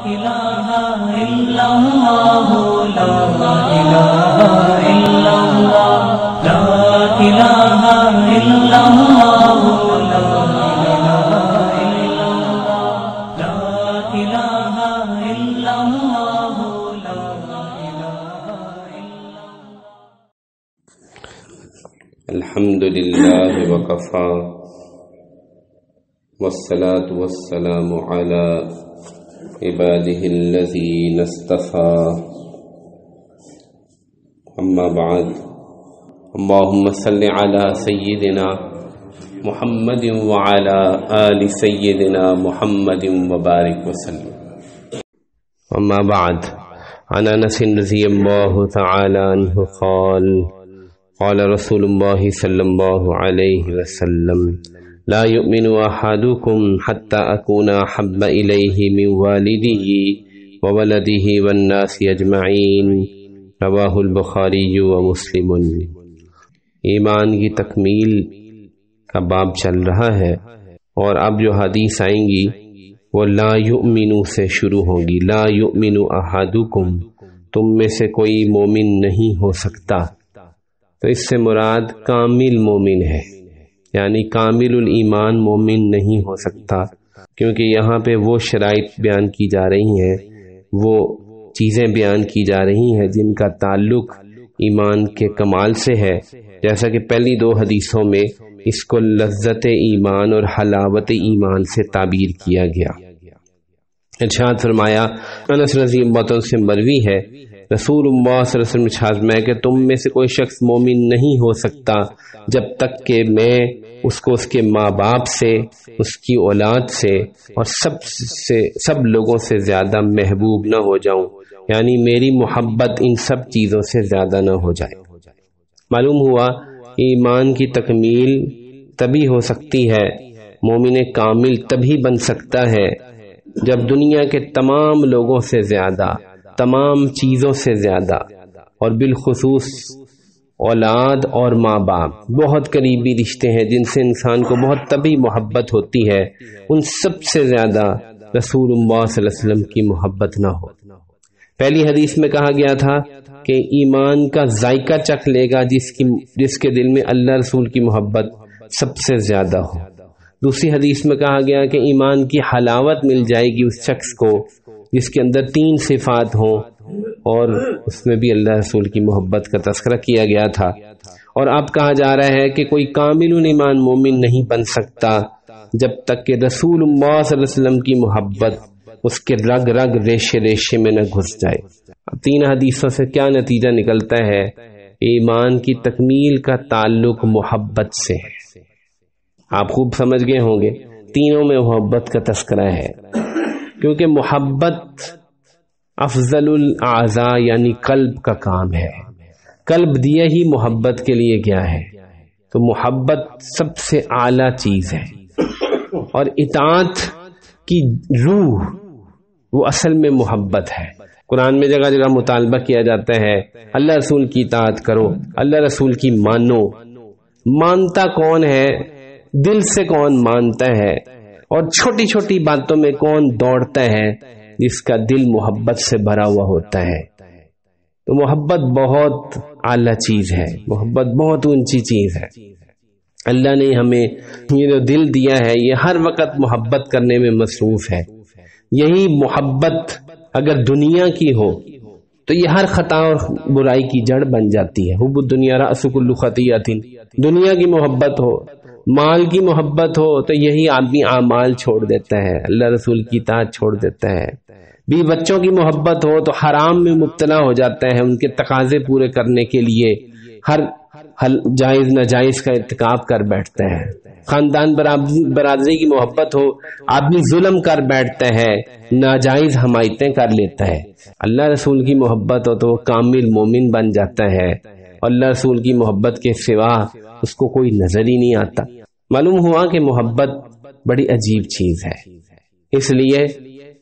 إله إلا الله لا إله إلا الله لا إله إلا الله لا إله إلا الله لا إله إلا الله لا إله إلا الله. الحمد لله وكفى والصلاة والسلام على عباده الذين اصطفى أما بعد اللهم صل على سيدنا محمد وعلى آل سيدنا محمد وبارك وسلم. أما بعد عن أنس رضي الله تعالى عنه قال قال رسول الله صلى الله عليه وسلم لا يؤمن أحدكم حتى أكون أحب إليه من والده وولده والناس أجمعين رواہ البخاری و مسلم. ایمان کی تکمیل کا باب چل رہا ہے اور اب جو حدیث آئیں گی وہ لا یؤمن سے شروع ہوگی. لا یؤمن احدکم، تم میں سے کوئی مومن نہیں ہو سکتا. تو اس سے مراد کامل مومن ہے، یعنی کامل الایمان مومن نہیں ہو سکتا، کیونکہ یہاں پہ وہ شرائط بیان کی جا رہی ہیں، وہ چیزیں بیان کی جا رہی ہیں جن کا تعلق ایمان کے کمال سے ہے. جیسا کہ پہلی دو حدیثوں میں اس کو لذت ایمان اور حلاوت ایمان سے تعبیر کیا گیا. ارشاد فرمایا، انس رضی اللہ عنہ سے مروی ہے، رسول اللہ صلی اللہ علیہ وسلم فرمایا کہ تم میں سے کوئی شخص مومن نہیں ہو سکتا جب تک کہ میں اس کو اس کے ماں باپ سے، اس کی اولاد سے اور سب لوگوں سے زیادہ محبوب نہ ہو جاؤں، یعنی میری محبت ان سب چیزوں سے زیادہ نہ ہو جائے. معلوم ہوا ایمان کی تکمیل تبھی ہو سکتی ہے، مومن کامل تبھی بن سکتا ہے جب دنیا کے تمام لوگوں سے زیادہ، تمام چیزوں سے زیادہ اور بالخصوص اولاد اور ماں باپ بہت قریبی رشتے ہیں جن سے انسان کو بہت طبی محبت ہوتی ہے، ان سب سے زیادہ رسول اللہ صلی اللہ علیہ وسلم کی محبت نہ ہو. پہلی حدیث میں کہا گیا تھا کہ ایمان کا ذائقہ چکھ لے گا جس کے دل میں اللہ رسول کی محبت سب سے زیادہ ہو. دوسری حدیث میں کہا گیا کہ ایمان کی حلاوت مل جائے گی اس شخص کو جس کے اندر 3 صفات ہوں، اور اس میں بھی اللہ رسول کی محبت کا تذکرہ کیا گیا تھا. اور اب کہا جا رہا ہے کہ کوئی کامل ایمان مومن نہیں بن سکتا جب تک کہ رسول اللہ صلی اللہ علیہ وسلم کی محبت اس کے رگ رگ ریشے ریشے میں نہ گھس جائے. 3 حدیثوں سے کیا نتیجہ نکلتا ہے؟ ایمان کی تکمیل کا تعلق محبت سے ہے. آپ خوب سمجھ گئے ہوں گے، تینوں میں محبت کا تذکرہ ہے، کیونکہ محبت افضل الاعضاء یعنی قلب کا کام ہے. قلب دیا ہی محبت کے لیے گیا ہے، تو محبت سب سے اعلیٰ چیز ہے. اور اطاعت کی روح وہ اصل میں محبت ہے. قرآن میں جگہ جگہ مطالبہ کیا جاتا ہے اللہ رسول کی اطاعت کرو، اللہ رسول کی مانو. مانتا کون ہے؟ دل سے کون مانتا ہے؟ اور چھوٹی چھوٹی باتوں میں کون دوڑتا ہے؟ جس کا دل محبت سے بھرا ہوا ہوتا ہے. تو محبت بہت اعلیٰ چیز ہے، محبت بہت اونچی چیز ہے. اللہ نے ہمیں یہ جو دل دیا ہے یہ ہر وقت محبت کرنے میں مصروف ہے. یہی محبت اگر دنیا کی ہو تو یہ ہر خطا اور برائی کی جڑ بن جاتی ہے. حب الدنیا رأس کل خطیئۃ، دنیا کی محبت ہو، مال کی محبت ہو تو یہی آدمی اعمال چھوڑ دیتا ہے، اللہ رسول کی اطاعت چھوڑ دیتا ہے. بھی بچوں کی محبت ہو تو حرام میں مبتلا ہو جاتا ہے، ان کے تقاضے پورے کرنے کے لیے ہر جائز ناجائز کا ارتکاب کر بیٹھتا ہے. خاندان برادری کی محبت ہو، آدمی ظلم کر بیٹھتا ہے، ناجائز حمایتیں کر لیتا ہے. اللہ رسول کی محبت ہو تو وہ کامل مومن بن جاتا ہے، اور اللہ رسول کی محبت کے سوا اس کو کوئی نظر ہی نہیں آتا. معلوم ہوا کہ محبت بڑی عجیب چیز ہے. اس لیے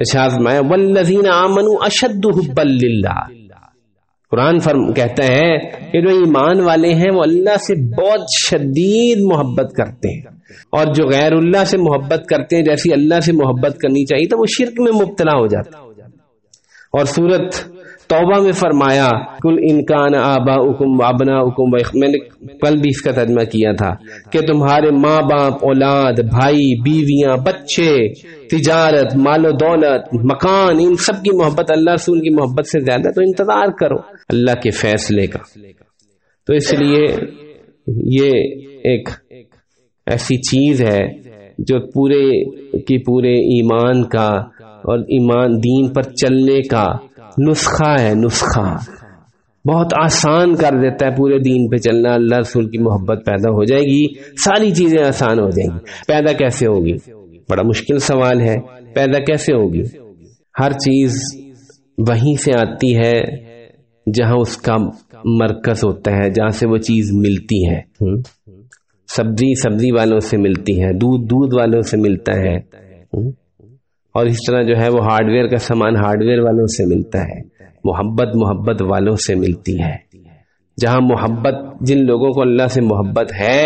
ارشاد میں والذین آمنوا اشد حبا للہ، قرآن کہتا ہے کہ جو ایمان والے ہیں وہ اللہ سے بہت شدید محبت کرتے ہیں، اور جو غیر اللہ سے محبت کرتے ہیں جیسی اللہ سے محبت کرنی چاہیے تو وہ شرک میں مبتلا ہو جاتا ہے. اور سورت توبہ میں فرمایا کل انکان آباؤکم وابناؤکم، میں نے کل بھی اس کا ترجمہ کیا تھا کہ تمہارے ماں باپ، اولاد، بھائی، بیویاں، بچے، تجارت، مال و دولت، مکان، ان سب کی محبت اللہ رسول کی محبت سے زیادہ تو انتظار کرو اللہ کے فیصلے کا۔ تو اس لیے یہ ایک ایسی چیز ہے جو پورے کی پورے ایمان کا اور ایمان دین پر چلنے کا نسخہ ہے، نسخہ بہت آسان کر دیتا ہے پورے دین پہ چلنا۔ اللہ رسول کی محبت پیدا ہو جائے گی، ساری چیزیں آسان ہو جائیں گی۔ پیدا کیسے ہوگی؟ بڑا مشکل سوال ہے، پیدا کیسے ہوگی؟ ہر چیز وہیں سے آتی ہے جہاں اس کا مرکز ہوتا ہے، جہاں سے وہ چیز ملتی ہے۔ سبزی والوں سے ملتی ہے، دودھ والوں سے ملتا ہے، اور اس طرح جو ہے وہ ہارڈ ویئر کا سامان ہارڈ ویئر والوں سے ملتا ہے، محبت والوں سے ملتی ہے۔ جہاں محبت، جن لوگوں کو اللہ سے محبت ہے،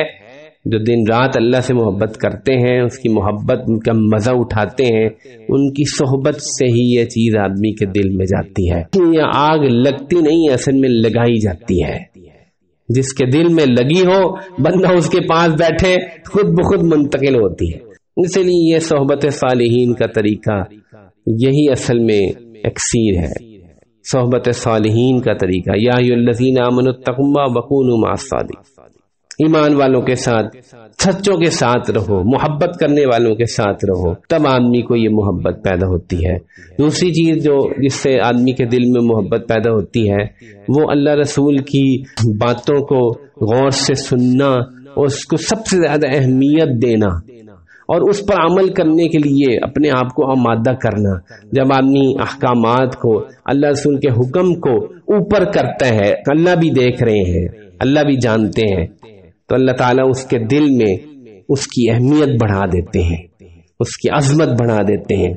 جو دن رات اللہ سے محبت کرتے ہیں، اس کی محبت کا مزہ اٹھاتے ہیں، ان کی صحبت سے ہی یہ چیز آدمی کے دل میں جاتی ہے۔ یہ آگ لگتی نہیں، اصل میں لگائی جاتی ہے۔ جس کے دل میں لگی ہو، بندہ اس کے پاس بیٹھے خود بخود منتقل ہوتی ہے۔ اس لیے یہ صحبت صالحین کا طریقہ یہی اصل میں اکسیر ہے، صحبت صالحین کا طریقہ۔ یا ایھا الذین آمنوا اتقوا اللہ وکونوا مع الصادقین، ایمان والوں کے ساتھ، سچوں کے ساتھ رہو، محبت کرنے والوں کے ساتھ رہو، تب آدمی کو یہ محبت پیدا ہوتی ہے۔ دوسری چیز جو جس سے آدمی کے دل میں محبت پیدا ہوتی ہے وہ اللہ رسول کی باتوں کو غور سے سننا اور اس کو سب سے زیادہ اہمیت دینا اور اس پر عمل کرنے کے لیے اپنے آپ کو آمادہ کرنا۔ جب آدمی احکامات کو، اللہ رسول کے حکم کو اوپر کرتا ہے، اللہ بھی دیکھ رہے ہیں، اللہ بھی جانتے ہیں، تو اللہ تعالیٰ اس کے دل میں اس کی اہمیت بڑھا دیتے ہیں، اس کی عظمت بڑھا دیتے ہیں۔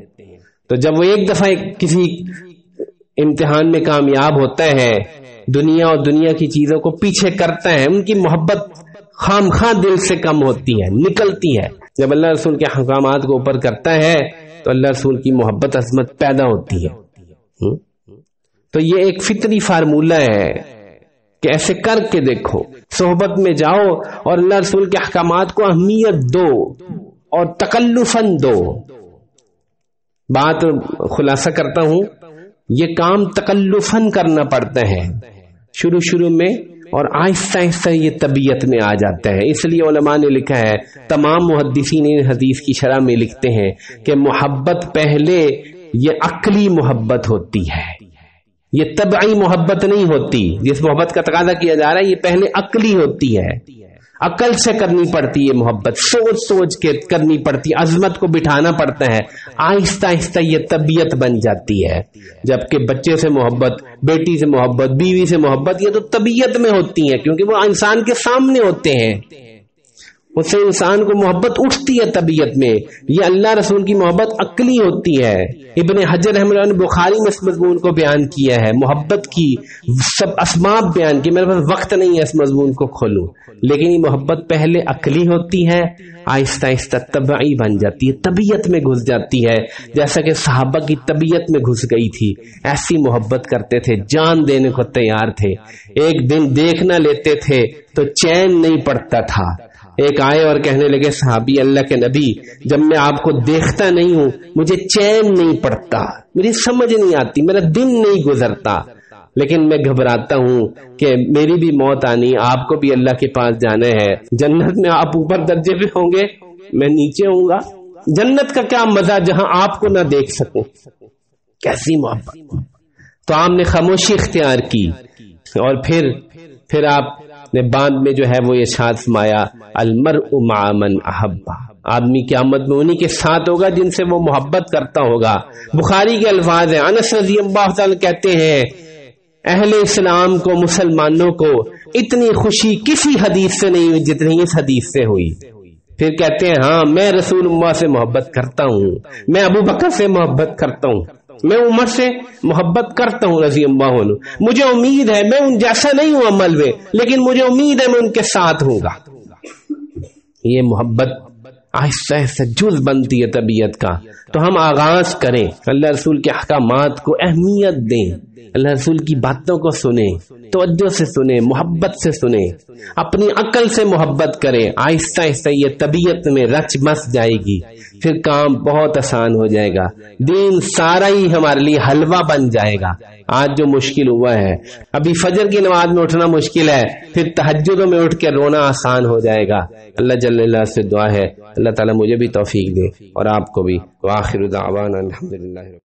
تو جب وہ ایک دفعہ کسی امتحان میں کامیاب ہوتا ہے، دنیا اور دنیا کی چیزوں کو پیچھے کرتا ہے، ان کی محبت خام خواہ دل سے کم ہوتی ہے، نکلتی ہے۔ جب اللہ رسول کے احکامات کو اوپر کرتا ہے تو اللہ رسول کی محبت عظمت پیدا ہوتی ہے۔ تو یہ ایک فطری فارمولہ ہے کہ ایسے کر کے دیکھو، صحبت میں جاؤ اور اللہ رسول کے احکامات کو اہمیت دو اور تکلفاً دو۔ بات خلاصہ کرتا ہوں، یہ کام تکلفاً کرنا پڑتا ہے شروع میں، اور آہستہ آہستہ یہ طبیعت میں آ جاتا ہے۔ اس لیے علماء نے لکھا ہے، تمام محدثین حدیث کی شرح میں لکھتے ہیں کہ محبت پہلے یہ عقلی محبت ہوتی ہے، یہ طبعی محبت نہیں ہوتی۔ جس محبت کا تقاضا کیا جا رہا ہے یہ پہلے عقلی ہوتی ہے، عقل سے کرنی پڑتی ہے محبت، سوچ کے کرنی پڑتی، عظمت کو بٹھانا پڑتا ہے۔ آہستہ آہستہ یہ طبیعت بن جاتی ہے۔ جبکہ بچے سے محبت، بیٹی سے محبت، بیوی سے محبت، یہ تو طبیعت میں ہوتی ہے، کیونکہ وہ انسان کے سامنے ہوتے ہیں، اس سے انسان کو محبت اٹھتی ہے طبیعت میں۔ یہ اللہ رسول کی محبت عقلی ہوتی ہے۔ ابن حجر رحمہ اللہ نے بخاری میں اس مضمون کو بیان کیا ہے، محبت کی سب اسباب بیان کی، میرے پاس وقت نہیں ہے اس مضمون کو کھولوں، لیکن یہ محبت پہلے عقلی ہوتی ہے، آہستہ آہستہ طبعی بن جاتی ہے، طبیعت میں گھس جاتی ہے، جیسا کہ صحابہ کی طبیعت میں گھس گئی تھی۔ ایسی محبت کرتے تھے، جان دینے کو تیار تھے، ایک دن دیکھ نہ لیتے تھے تو چین نہیں پڑتا تھا۔ ایک آئے اور کہنے لگے صحابی، اللہ کے نبی، جب میں آپ کو دیکھتا نہیں ہوں مجھے چین نہیں پڑتا، مجھے سمجھ نہیں آتی، میرا دن نہیں گزرتا، لیکن میں گھبراتا ہوں کہ میری بھی موت آنی، آپ کو بھی اللہ کے پاس جانا ہے، جنت میں آپ اوپر درجے پہ ہوں گے، میں نیچے ہوں گا، جنت کا کیا مزہ جہاں آپ کو نہ دیکھ سکوں۔ کیسی محبت! تو آپ نے خاموشی اختیار کی، اور پھر آپ نے بعد میں جو ہے وہ ارشاد فرمایا، المرء مع من احب، آدمی قیامت میں انہی کے ساتھ ہوگا جن سے وہ محبت کرتا ہوگا۔ بخاری کے الفاظ ہیں، انس رضی اللہ تعالی کہتے ہیں، اہل اسلام کو، مسلمانوں کو اتنی خوشی کسی حدیث سے نہیں ہوئی جتنی اس حدیث سے ہوئی۔ پھر کہتے ہیں، ہاں میں رسول اللہ سے محبت کرتا ہوں، میں ابو بکر سے محبت کرتا ہوں، میں عمر سے محبت کرتا ہوں رضی اللہ عنہ، مجھے امید ہے، میں ان جیسا نہیں ہوں عمل میں، لیکن مجھے امید ہے میں ان کے ساتھ ہوں گا۔ یہ محبت آہستہ آہستہ جز بنتی ہے طبیعت کا، تو ہم آغاز کریں، اللہ رسول کے احکامات کو اہمیت دیں، اللہ رسول کی باتوں کو سنیں، توجہ سے سنیں، محبت سے سنیں، اپنی عقل سے محبت کریں، آہستہ آہستہ یہ طبیعت میں رچ بس جائے گی، پھر کام بہت آسان ہو جائے گا، دین سارا ہی ہمارے لیے حلوہ بن جائے گا۔ آج جو مشکل ہوا ہے، ابھی فجر کی نماز میں اٹھنا مشکل ہے، پھر تہجدوں میں اٹھ کے رونا آسان ہو جائے گا۔ اللہ جل اللہ سے دعا ہے اللہ تعالیٰ مجھے بھی توفیق دے اور آپ کو بھی۔ وآخر دعوانا الحمدللہ۔